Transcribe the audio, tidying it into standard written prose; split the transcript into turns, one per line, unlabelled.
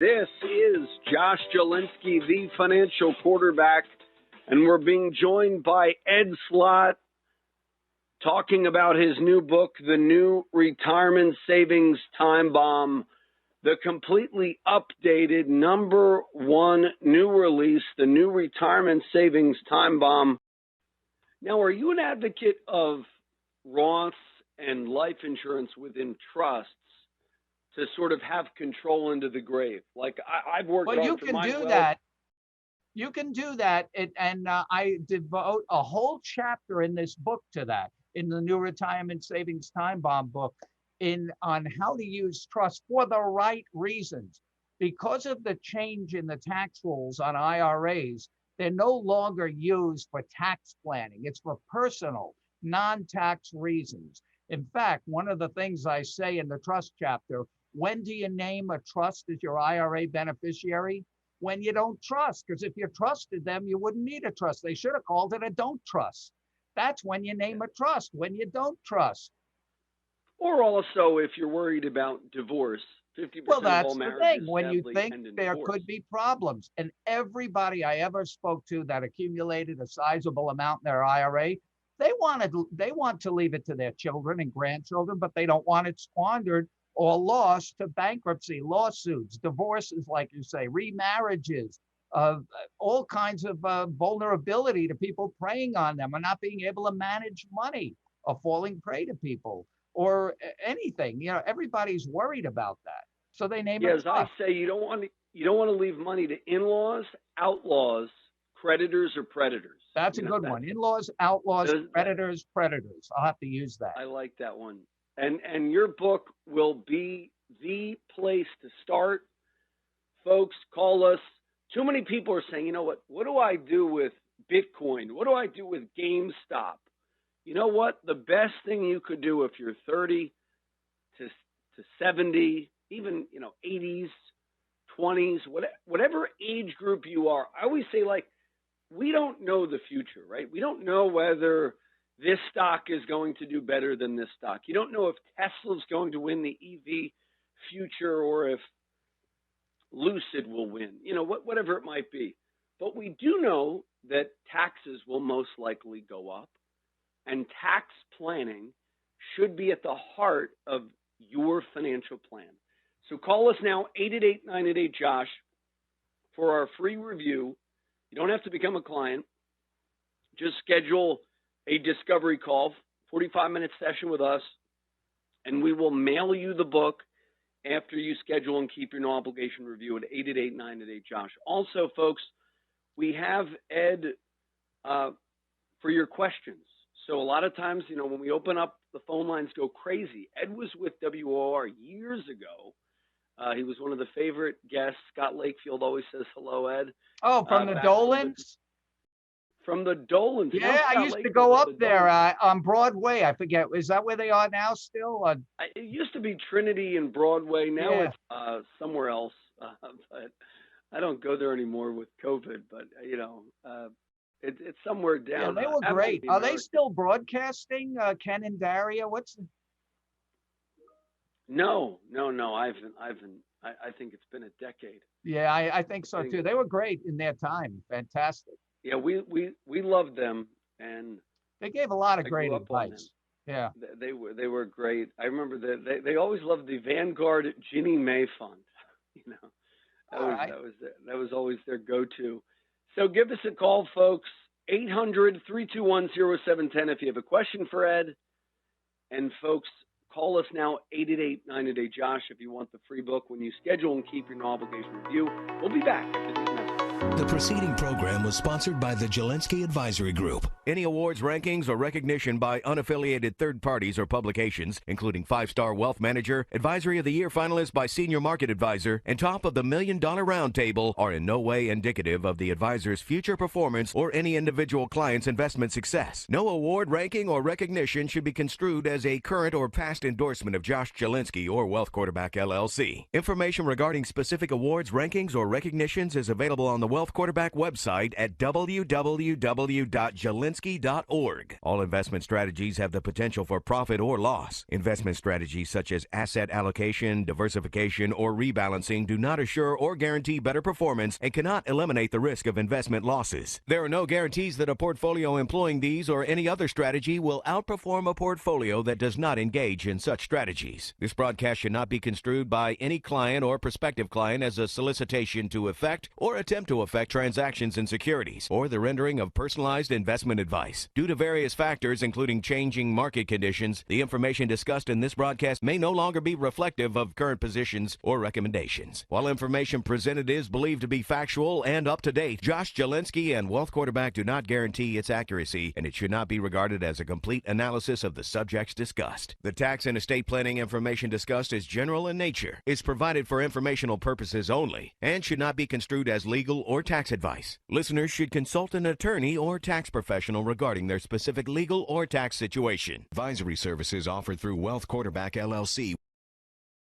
This is Josh Jalinski, the financial quarterback, and we're being joined by Ed Slott talking about his new book, The New Retirement Savings Time Bomb, the completely updated #1 new release, The New Retirement Savings Time Bomb. Now, are you an advocate of Roths and life insurance within trusts to sort of have control into the grave? Like I've worked
Well,
hard
you
for
can
my
do
wealth.
that. You can do that. I devote a whole chapter in this book to that, in the New Retirement Savings Time Bomb book, on how to use trust for the right reasons. Because of the change in the tax rules on IRAs, they're no longer used for tax planning. It's for personal, non-tax reasons. In fact, one of the things I say in the trust chapter, when do you name a trust as your IRA beneficiary? When you don't trust, because if you trusted them, you wouldn't need a trust. They should have called it a don't trust. That's when you name a trust, when you don't trust.
Or also, if you're worried about divorce, 50%
Well,
of all
that's the
marriages
thing. When you
sadly
think
end in
there
divorce.
could be problems, and everybody I ever spoke to that accumulated a sizable amount in their IRA, they want to leave it to their children and grandchildren, but they don't want it squandered or lost to bankruptcy, lawsuits, divorces, like you say, remarriages, all kinds of vulnerability to people preying on them or not being able to manage money or falling prey to people or anything. You know, everybody's worried about that. So they name it.
As I say, you don't want to leave money to in-laws, outlaws, creditors, or predators.
That's a good one. In-laws, outlaws, creditors, predators. I'll have to use that.
I like that one. And your book will be the place to start. Folks, call us. Too many people are saying, you know what do I do with Bitcoin? What do I do with GameStop? You know what? The best thing you could do if you're 30 to 70, even, 80s, 20s, whatever age group you are, I always say, like, we don't know the future, right? We don't know whether this stock is going to do better than this stock. You don't know if Tesla's going to win the EV future or if Lucid will win, whatever it might be. But we do know that taxes will most likely go up, and tax planning should be at the heart of your financial plan. So call us now, 888-988-JOSH, for our free review. You don't have to become a client. Just schedule a discovery call, 45-minute session with us, and we will mail you the book after you schedule and keep your no obligation review at 888-988-JOSH. Also, folks, we have Ed for your questions. So a lot of times, when we open up, the phone lines go crazy. Ed was with WOR years ago. He was one of the favorite guests. Scott Lakefield always says hello, Ed.
Oh, from the Dolans?
From the Dolans.
Yeah, I used to go up there on Broadway. I forget. Is that where they are now still?
It used to be Trinity and Broadway. Now it's somewhere else. But I don't go there anymore with COVID. But, it's somewhere down.
Yeah, they were great. Are they still broadcasting, Ken and Daria?
No. I think it's been a decade.
Yeah, I think so too. They were great in their time. Fantastic.
Yeah, we loved them, and
they gave a lot of great advice. Yeah,
they were great. I remember that they always loved the Vanguard Ginnie Mae Fund. That was always their go-to. So give us a call, folks. 800-321-0710 if you have a question for Ed. And folks, call us now, 888-988-JOSH if you want the free book when you schedule and keep your no obligation review. We'll be back after these messages.
The preceding program was sponsored by the Jalinski Advisory Group.
Any awards, rankings, or recognition by unaffiliated third parties or publications, including 5-Star Wealth Manager, Advisory of the Year finalist by Senior Market Advisor, and top of the $1 Million Roundtable, are in no way indicative of the advisor's future performance or any individual client's investment success. No award, ranking, or recognition should be construed as a current or past endorsement of Josh Jalinski or Wealth Quarterback LLC. Information regarding specific awards, rankings, or recognitions is available on the the Wealth Quarterback website at www.jalinski.org. All investment strategies have the potential for profit or loss. Investment strategies such as asset allocation, diversification, or rebalancing do not assure or guarantee better performance and cannot eliminate the risk of investment losses. There are no guarantees that a portfolio employing these or any other strategy will outperform a portfolio that does not engage in such strategies. This broadcast should not be construed by any client or prospective client as a solicitation to effect or attempt to effect transactions in securities or the rendering of personalized investment advice. Due to various factors, including changing market conditions, the information discussed in this broadcast may no longer be reflective of current positions or recommendations. While information presented is believed to be factual and up to date, Josh Jalinski and Wealth Quarterback do not guarantee its accuracy, and it should not be regarded as a complete analysis of the subjects discussed. The tax and estate planning information discussed is general in nature, is provided for informational purposes only, and should not be construed as legal or tax advice. Listeners should consult an attorney or tax professional regarding their specific legal or tax situation. Advisory services offered through Wealth Quarterback LLC.